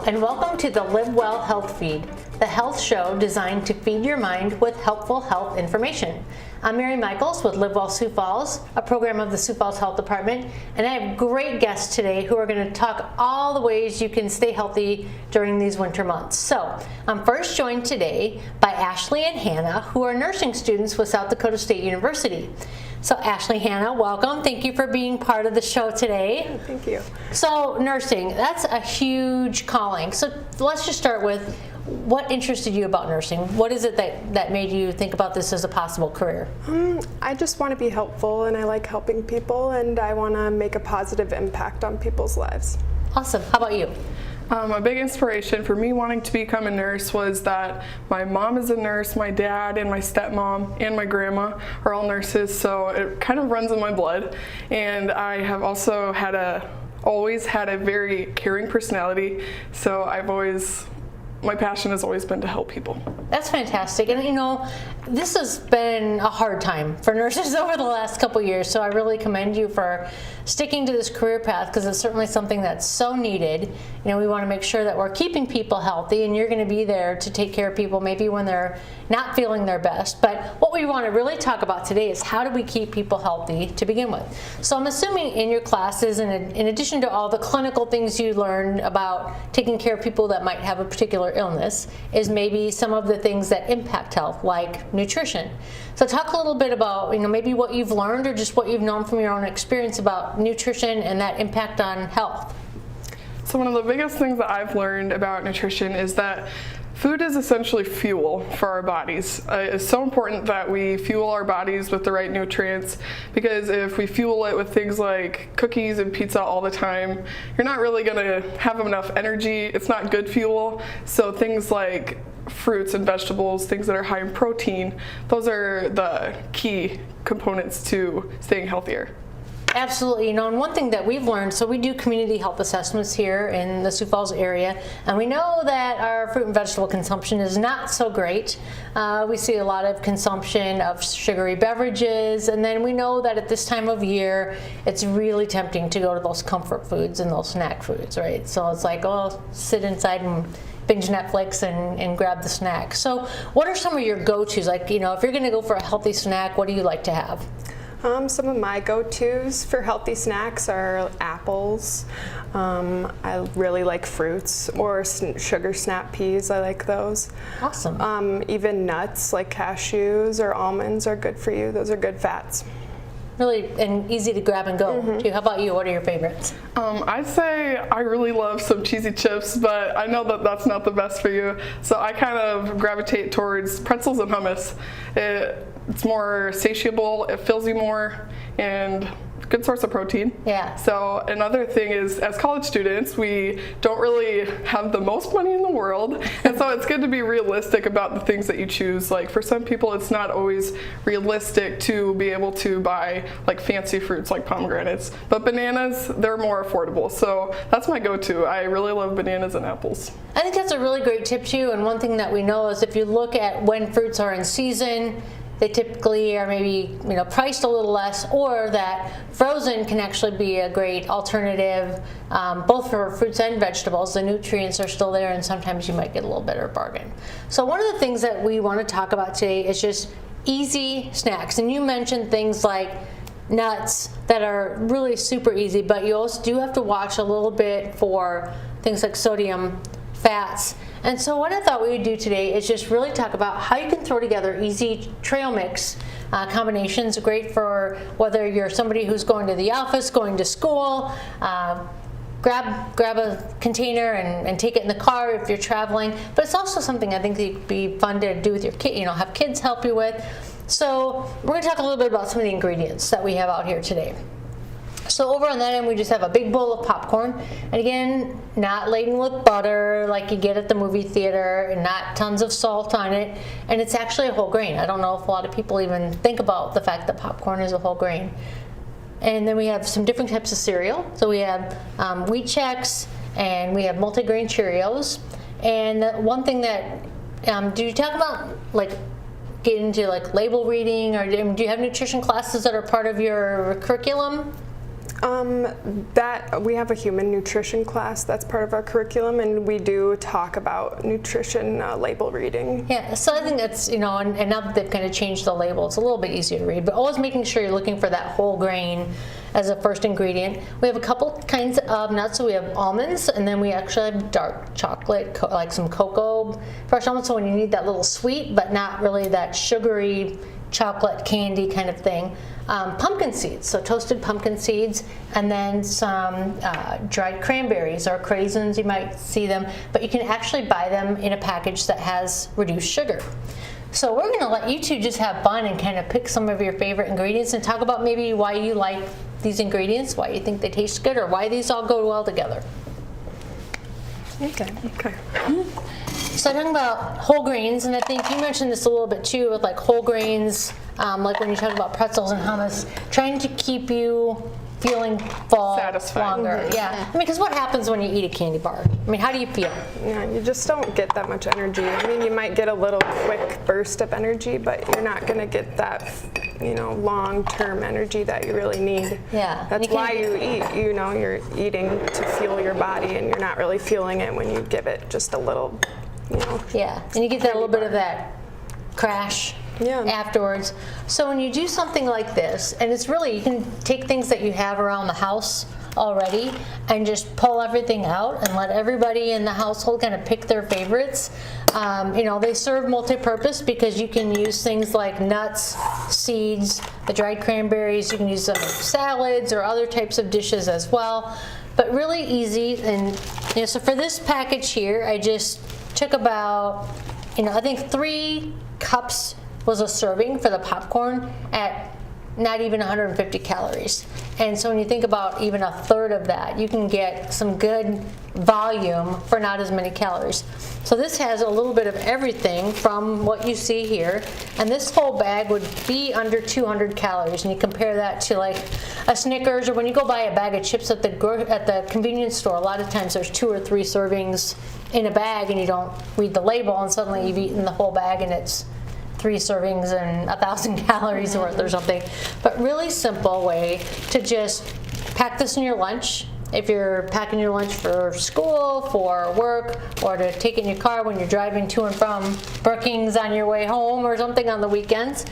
and welcome to the Live Well Health Feed, the health show designed to feed your mind with helpful health information. I'm Mary Michaels with Live Well Sioux Falls, a program of the Sioux Falls Health Department, and I have great guests today who are going to talk all the ways you can stay healthy during these winter months. So, I'm first joined today by Ashley and Hannah, who are nursing students with South Dakota State University. So Ashley, Hannah, welcome. Thank you for being part of the show today. Thank you. So nursing, that's a huge calling. So let's just start with what interested you about nursing? What is it that made you think about this as a possible career? I just want to be helpful, and I like helping people, and I want to make a positive impact on people's lives. Awesome. How about you? A big inspiration for me wanting to become a nurse was that my mom is a nurse, my dad and my stepmom and my grandma are all nurses, so it kind of runs in my blood. And I have also always had a very caring personality, so my passion has always been to help people. That's fantastic. And you know, this has been a hard time for nurses over the last couple years, so I really commend you for sticking to this career path, because it's certainly something that's so needed. You know, we want to make sure that we're keeping people healthy, and you're going to be there to take care of people maybe when they're not feeling their best. But what we want to really talk about today is how do we keep people healthy to begin with. So I'm assuming in your classes, in addition to all the clinical things you learned about taking care of people that might have a particular illness, is maybe some of the things that impact health, like nutrition. So talk a little bit about, you know, maybe what you've learned or just what you've known from your own experience about nutrition and that impact on health. So one of the biggest things that I've learned about nutrition is that food is essentially fuel for our bodies. It's so important that we fuel our bodies with the right nutrients, because if we fuel it with things like cookies and pizza all the time, you're not really going to have enough energy. It's not good fuel. So things like fruits and vegetables, things that are high in protein, those are the key components to staying healthier. Absolutely. You know, and one thing that we've learned, so we do community health assessments here in the Sioux Falls area, and we know that our fruit and vegetable consumption is not so great. We see a lot of consumption of sugary beverages, and then we know that at this time of year, it's really tempting to go to those comfort foods and those snack foods, right? So it's like, oh, sit inside and binge Netflix and grab the snack. So what are some of your go-tos? Like, you know, if you're going to go for a healthy snack, what do you like to have? Some of my go-tos for healthy snacks are apples. I really like fruits, or sugar snap peas. I like those. Awesome. Even nuts like cashews or almonds are good for you. Those are good fats. Really, and easy to grab and go. Too. How about you? What are your favorites? I'd say I really love some cheesy chips, but I know that that's not the best for you. So I kind of gravitate towards pretzels and hummus. It's more satiable, it fills you more, and good source of protein. Yeah. So another thing is, as college students, we don't really have the most money in the world, and so it's good to be realistic about the things that you choose. Like for some people, it's not always realistic to be able to buy like fancy fruits like pomegranates, but bananas, they're more affordable. So that's my go-to. I really love bananas and apples. I think that's a really great tip too, and one thing that we know is if you look at when fruits are in season, they typically are maybe, you know, priced a little less, or that frozen can actually be a great alternative, both for fruits and vegetables. The nutrients are still there, and sometimes you might get a little better bargain. So one of the things that we want to talk about today is just easy snacks. And you mentioned things like nuts that are really super easy, but you also do have to watch a little bit for things like sodium, fats. And so what I thought we would do today is just really talk about how you can throw together easy trail mix combinations. Great for whether you're somebody who's going to the office, going to school, grab a container and take it in the car if you're traveling. But it's also something I think would be fun to do with your kid, you know, have kids help you with. So we're going to talk a little bit about some of the ingredients that we have out here today. So over on that end, we just have a big bowl of popcorn. And again, not laden with butter like you get at the movie theater, and not tons of salt on it. And it's actually a whole grain. I don't know if a lot of people even think about the fact that popcorn is a whole grain. And then we have some different types of cereal. So we have Wheat Chex, and we have multigrain Cheerios. And one thing that, do you talk about like get into like label reading, or do you have nutrition classes that are part of your curriculum? That we have a human nutrition class that's part of our curriculum, and we do talk about nutrition label reading. Yeah, so I think that's, and now that they've kind of changed the label, it's a little bit easier to read, but always making sure you're looking for that whole grain as a first ingredient. We have a couple kinds of nuts. So we have almonds, and then we actually have dark chocolate, like some cocoa fresh almonds, so when you need that little sweet, but not really that sugary chocolate candy kind of thing. Pumpkin seeds, so toasted pumpkin seeds, and then some dried cranberries or craisins, you might see them, but you can actually buy them in a package that has reduced sugar. So we're going to let you two just have fun and kind of pick some of your favorite ingredients and talk about maybe why you like these ingredients, why you think they taste good, or why these all go well together. Okay. So talking about whole grains, and I think you mentioned this a little bit too with like whole grains, like when you talk about pretzels and hummus, trying to keep you feeling full Satisfied. longer. Mm-hmm. Yeah. I mean, because what happens when you eat a candy bar? I mean, how do you feel? Yeah, you just don't get that much energy. I mean, you might get a little quick burst of energy, but you're not going to get that, long-term energy that you really need. Yeah. That's why you eat. You're eating to fuel your body, and you're not really feeling it when you give it just a little, Yeah, and you get that little bit of that crash afterwards. So when you do something like this, and it's really, you can take things that you have around the house already and just pull everything out and let everybody in the household kind of pick their favorites. They serve multi-purpose because you can use things like nuts, seeds, the dried cranberries. You can use them in salads or other types of dishes as well. But really easy, and so for this package here, I just took about, I think 3 cups was a serving for the popcorn at not even 150 calories. And so when you think about even a third of that, you can get some good volume for not as many calories. So this has a little bit of everything from what you see here, and this whole bag would be under 200 calories. And you compare that to like a Snickers, or when you go buy a bag of chips at the convenience store, a lot of times there's 2 or 3 servings in a bag, and you don't read the label, and suddenly you've eaten the whole bag and it's 3 servings and 1,000 calories worth or something. But really simple way to just pack this in your lunch. If you're packing your lunch for school, for work, or to take it in your car when you're driving to and from Brookings on your way home or something on the weekends.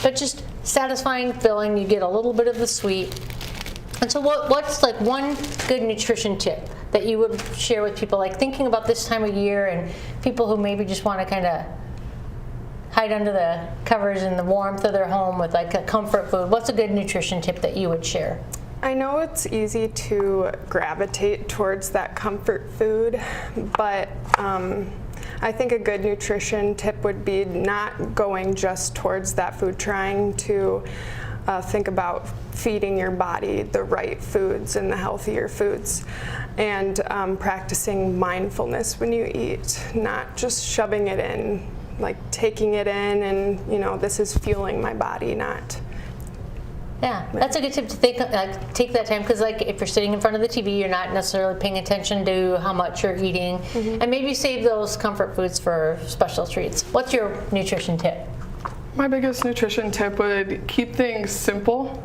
But just satisfying, filling, you get a little bit of the sweet. And so what's like one good nutrition tip that you would share with people, like thinking about this time of year and people who maybe just want to kind of hide under the covers in the warmth of their home with like a comfort food? What's a good nutrition tip that you would share? I know it's easy to gravitate towards that comfort food, but I think a good nutrition tip would be not going just towards that food, trying to think about feeding your body the right foods and the healthier foods, and practicing mindfulness when you eat, not just shoving it in, like taking it in and, this is fueling my body, not. Yeah, that's a good tip to take that time, because like if you're sitting in front of the TV, you're not necessarily paying attention to how much you're eating, and maybe save those comfort foods for special treats. What's your nutrition tip? My biggest nutrition tip would keep things simple.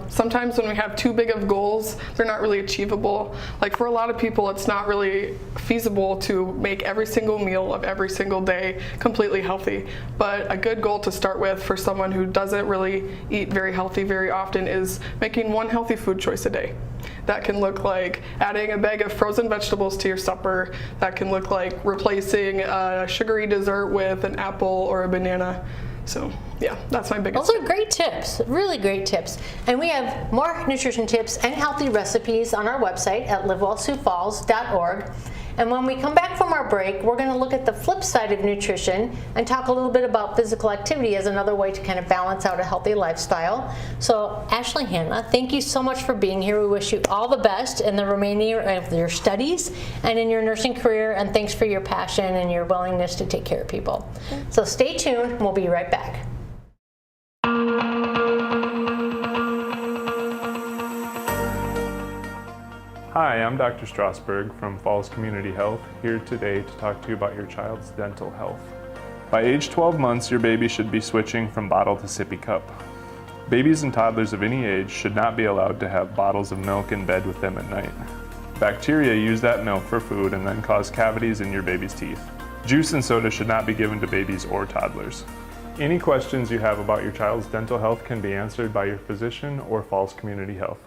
Sometimes when we have too big of goals, they're not really achievable. Like for a lot of people, it's not really feasible to make every single meal of every single day completely healthy. But a good goal to start with for someone who doesn't really eat very healthy very often is making one healthy food choice a day. That can look like adding a bag of frozen vegetables to your supper. That can look like replacing a sugary dessert with an apple or a banana. So yeah, that's my biggest Those are great tips, really great tips. And we have more nutrition tips and healthy recipes on our website at livewellsiouxfalls.org. And when we come back from our break, we're going to look at the flip side of nutrition and talk a little bit about physical activity as another way to kind of balance out a healthy lifestyle. So Ashley, Hannah, thank you so much for being here. We wish you all the best in the remainder of your studies and in your nursing career, and thanks for your passion and your willingness to take care of people. So stay tuned, we'll be right back. Hi, I'm Dr. Strasberg from Falls Community Health, here today to talk to you about your child's dental health. By age 12 months, your baby should be switching from bottle to sippy cup. Babies and toddlers of any age should not be allowed to have bottles of milk in bed with them at night. Bacteria use that milk for food and then cause cavities in your baby's teeth. Juice and soda should not be given to babies or toddlers. Any questions you have about your child's dental health can be answered by your physician or Falls Community Health.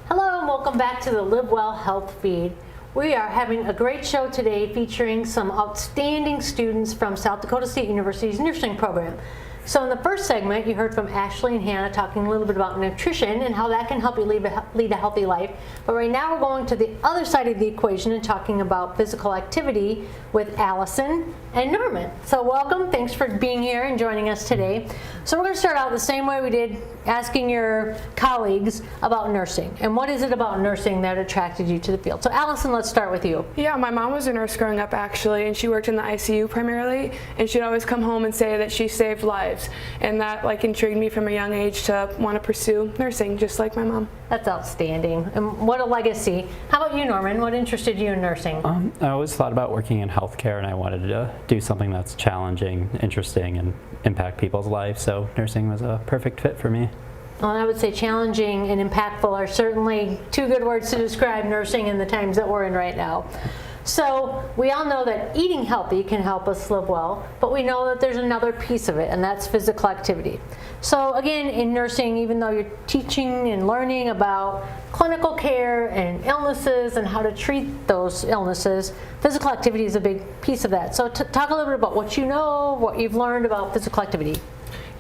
Hello and welcome back to the Live Well Health Feed. We are having a great show today featuring some outstanding students from South Dakota State University's nursing program. So in the first segment, you heard from Ashley and Hannah talking a little bit about nutrition and how that can help you lead a healthy life. But right now we're going to the other side of the equation and talking about physical activity with Allison and Norman. So welcome, thanks for being here and joining us today. So we're going to start out the same way we did, asking your colleagues about nursing. And what is it about nursing that attracted you to the field? So Allison, let's start with you. Yeah, my mom was a nurse growing up actually, and she worked in the ICU primarily, and she'd always come home and say that she saved lives. And that intrigued me from a young age to want to pursue nursing, just like my mom. That's outstanding. And what a legacy. How about you, Norman? What interested you in nursing? I always thought about working in healthcare, and I wanted to do something that's challenging, interesting, and impact people's lives. So nursing was a perfect fit for me. Well, I would say challenging and impactful are certainly two good words to describe nursing in the times that we're in right now. So we all know that eating healthy can help us live well, but we know that there's another piece of it, and that's physical activity. So again, in nursing, even though you're teaching and learning about clinical care and illnesses and how to treat those illnesses, physical activity is a big piece of that. So talk a little bit about what you know, what you've learned about physical activity.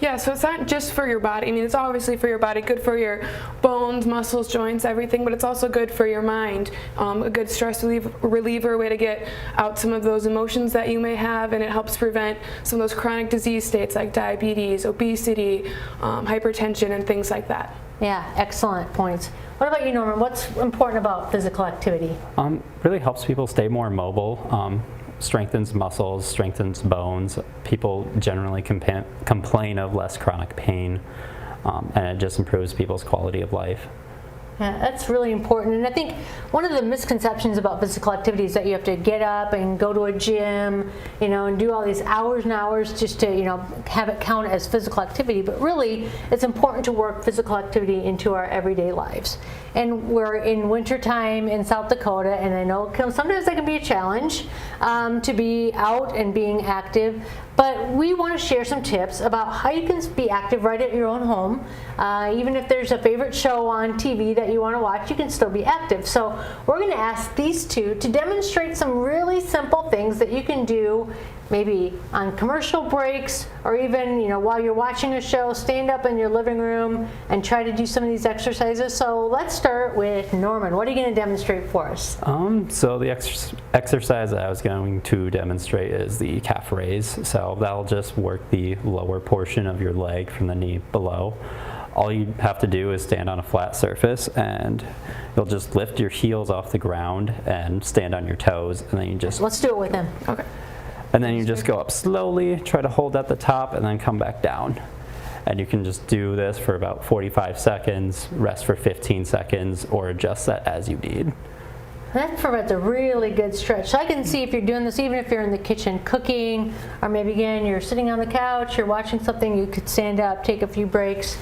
Yeah, so it's not just for your body. I mean, it's obviously for your body, good for your bones, muscles, joints, everything, but it's also good for your mind. A good stress reliever, way to get out some of those emotions that you may have, and it helps prevent some of those chronic disease states like diabetes, obesity, hypertension, and things like that. Yeah, excellent points. What about you, Norman? What's important about physical activity? Really helps people stay more mobile. Strengthens muscles, strengthens bones. People generally complain of less chronic pain, and it just improves people's quality of life. Yeah, that's really important. And I think one of the misconceptions about physical activity is that you have to get up and go to a gym, and do all these hours and hours just to, have it count as physical activity. But really, it's important to work physical activity into our everyday lives. And we're in wintertime in South Dakota, and I know sometimes that can be a challenge to be out and being active. But we want to share some tips about how you can be active right at your own home. Even if there's a favorite show on TV that you want to watch, you can still be active. So we're going to ask these two to demonstrate some really simple things that you can do maybe on commercial breaks, or even while you're watching a show, stand up in your living room and try to do some of these exercises. So let's start with Norman. What are you going to demonstrate for us? So the exercise that I was going to demonstrate is the calf raise. So that'll just work the lower portion of your leg from the knee below. All you have to do is stand on a flat surface, and you'll just lift your heels off the ground and stand on your toes, and then you just... Let's do it with him. Okay. And then you just go up slowly, try to hold at the top, and then come back down. And you can just do this for about 45 seconds, rest for 15 seconds, or adjust that as you need. That provides a really good stretch. So I can see if you're doing this, even if you're in the kitchen cooking, or maybe again, you're sitting on the couch, you're watching something, you could stand up, take a few breaks,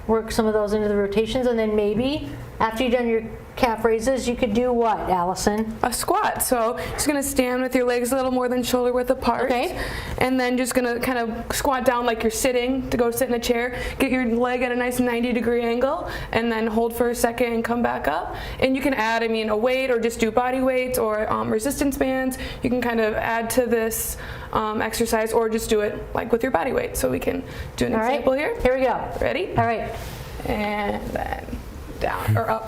work some of those into the rotations, and then maybe after you've done your calf raises, you could do what, Allison? A squat. So just going to stand with your legs a little more than shoulder width apart. Okay. And then just going to kind of squat down like you're sitting to go sit in a chair. Get your leg at a nice 90-degree angle, and then hold for a second and come back up. And you can add, a weight, or just do body weights, or resistance bands. You can kind of add to this exercise, or just do it like with your body weight. So we can do an example here. Here we go. Ready? All right. And then down or up.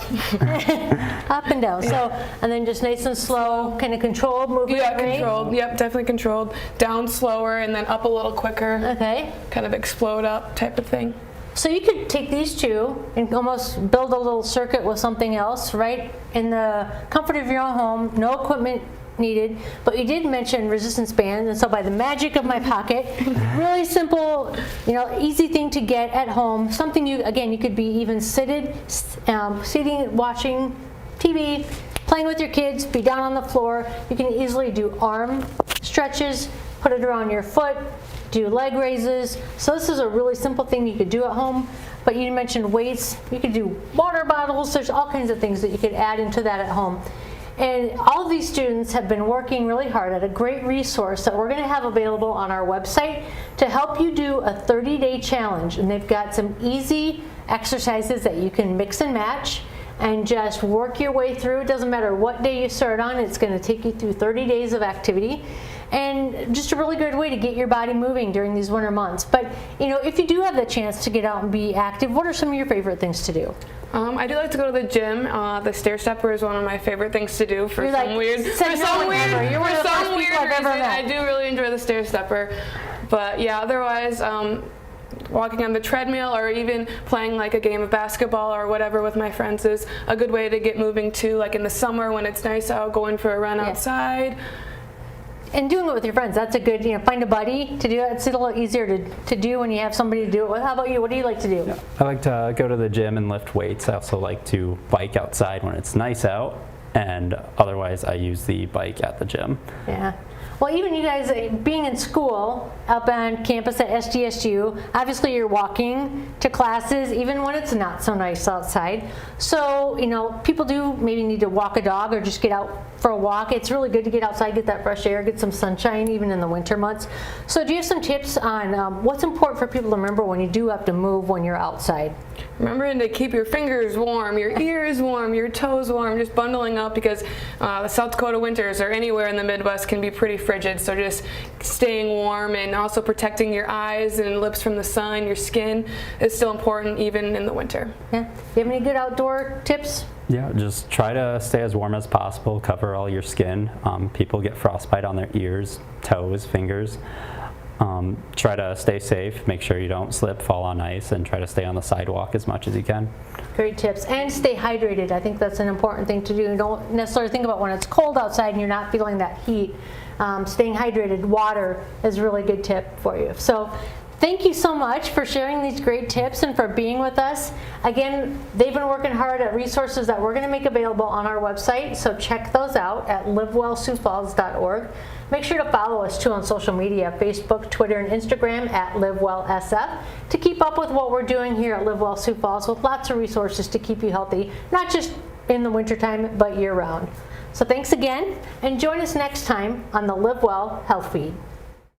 Up and down. So, and then just nice and slow, kind of controlled movement. Yeah, right? controlled. Yep, definitely controlled. Down slower, and then up a little quicker. Okay. Kind of explode up type of thing. So you could take these two and almost build a little circuit with something else, right? In the comfort of your own home, no equipment needed, but you did mention resistance bands, and so by the magic of my pocket, really simple, easy thing to get at home. Something you could be even sitting, watching TV, playing with your kids, be down on the floor. You can easily do arm stretches, put it around your foot, do leg raises. So this is a really simple thing you could do at home. But you mentioned weights. You could do water bottles. There's all kinds of things that you could add into that at home. And all of these students have been working really hard at a great resource that we're going to have available on our website to help you do a 30-day challenge. And they've got some easy exercises that you can mix and match and just work your way through. It doesn't matter what day you start on, it's going to take you through 30 days of activity. And just a really good way to get your body moving during these winter months. But you know, if you do have the chance to get out and be active, what are some of your favorite things to do? I do like to go to the gym. The stair stepper is one of my favorite things to do for You're some like, weird said for no some one weird ever. You're one of the for first some weird people I've ever reason. met. I do really enjoy the stair stepper. But yeah, otherwise, walking on the treadmill or even playing like a game of basketball or whatever with my friends is a good way to get moving too. Like in the summer when it's nice out, going for a run outside. And doing it with your friends, that's a good, you know, find a buddy to do it. It's a little easier to do when you have somebody to do it with. How about you? What do you like to do? Yeah. I like to go to the gym and lift weights. I also like to bike outside when it's nice out, and otherwise I use the bike at the gym. Yeah. Well, even you guys being in school up on campus at SDSU, obviously you're walking to classes even when it's not so nice outside. So, you know, people do maybe need to walk a dog or just get out for a walk. It's really good to get outside, get that fresh air, get some sunshine even in the winter months. So do you have some tips on what's important for people to remember when you do have to move when you're outside? Remembering to keep your fingers warm, your ears warm, your toes warm, just bundling up because the South Dakota winters or anywhere in the Midwest can be pretty frigid. So just staying warm and also protecting your eyes and lips from the sun, your skin is still important even in the winter. Yeah. Do you have any good outdoor tips? Yeah, just try to stay as warm as possible, cover all your skin. People get frostbite on their ears, toes, fingers. Try to stay safe, make sure you don't slip, fall on ice, and try to stay on the sidewalk as much as you can. Great tips. And stay hydrated. I think that's an important thing to do. You don't necessarily think about when it's cold outside and you're not feeling that heat. Staying hydrated, water is a really good tip for you. So thank you so much for sharing these great tips and for being with us. Again, they've been working hard at resources that we're going to make available on our website, so check those out at livewellsiouxfalls.org. Make sure to follow us too on social media, Facebook, Twitter, and Instagram at LiveWellSF to keep up with what we're doing here at Live Well Sioux Falls with lots of resources to keep you healthy, not just in the wintertime, but year-round. So thanks again, and join us next time on the Live Well Health Feed.